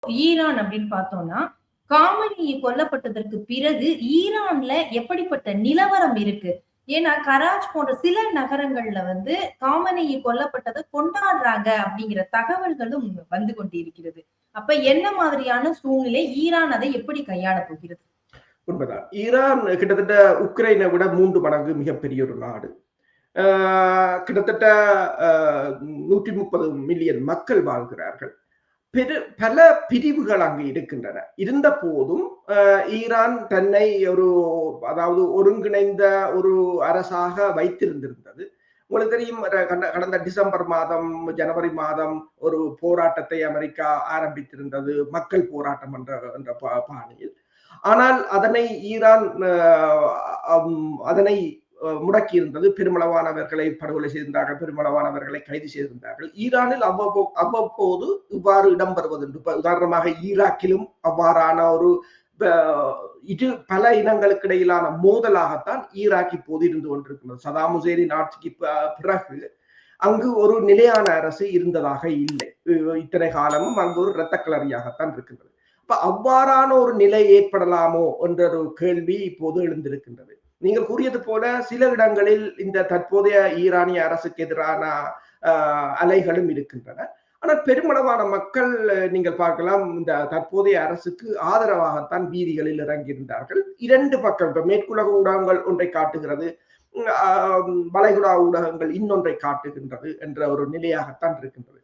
Iran அப்படின்னு பார்த்தோம்னா, காமனி கொல்லப்பட்டதற்கு பிறகு ஈரான்ல எப்படிப்பட்ட நிலவரம் இருக்கு? ஏன்னா, கராச் போன்ற சில நகரங்கள்ல வந்து காமனேயி கொல்லப்பட்டத கொண்டாடுறாங்க அப்படிங்கிற தகவல்களும் வந்து கொண்டிருக்கிறது. அப்ப என்ன மாதிரியான சூழ்நிலை? ஈரான் அதை எப்படி கையாளப் போகிறது? உண்மைதான். ஈரான் கிட்டத்தட்ட உக்ரைனை விட 3 மடங்கு மிகப்பெரிய ஒரு நாடு. ஆ கிட்டத்தட்ட அ 130 மில்லியன் மக்கள் வாழ்கிறார்கள். பல பிரிவுகள் அங்கு இருக்கின்றன. இருந்த போதும் ஈரான் தன்னை ஒரு அதாவது ஒருங்கிணைந்த ஒரு அரசாக வைத்திருந்திருந்தது. உங்களுக்கு தெரியும் கடந்த டிசம்பர் மாதம், ஜனவரி மாதம் ஒரு போராட்டத்தை அமெரிக்கா ஆரம்பித்திருந்தது. மக்கள் போராட்டம் என்ற பாணியில். ஆனால் அதனை ஈரான் அதனை முடக்கி இருந்தது. பெருமளவானவர்களை படுகொலை செய்திருந்தார்கள், பெருமளவானவர்களை கைது செய்திருந்தார்கள். ஈரானில் அவ்வப்போது இவ்வாறு இடம்பெறுவதுண்டு. உதாரணமாக ஈராக்கிலும் அவ்வாறான ஒரு இது பல இனங்களுக்கு இடையிலான மோதலாகத்தான் ஈராக் இப்போது இருந்து கொண்டிருக்கிறது. சதாம் ஹுசேனின் ஆட்சிக்கு பிறகு அங்கு ஒரு நிலையான அரசு இருந்ததாக இல்லை. இத்தனை காலமும் அங்கு ஒரு இரத்த கிளறியாகத்தான் இருக்கின்றது. அப்ப அவ்வாறான ஒரு நிலை ஏற்படலாமோ என்ற ஒரு கேள்வி இப்போது எழுந்திருக்கின்றது. நீங்கள் கூறியது போல சில இடங்களில் இந்த தற்போதைய ஈரானிய அரசுக்கு எதிரான அலைகளும் இருக்கின்றன. ஆனால் பெருமளவான மக்கள் நீங்கள் பார்க்கலாம் இந்த தற்போதைய அரசுக்கு ஆதரவாகத்தான் வீதிகளில் இறங்கியிருந்தார்கள். 2 பக்கம் மேற்குலக ஊடகங்கள் ஒன்றை காட்டுகிறது, வளைகுடா ஊடகங்கள் இன்னொன்றை காட்டுகின்றது என்ற ஒரு நிலையாகத்தான் இருக்கின்றது.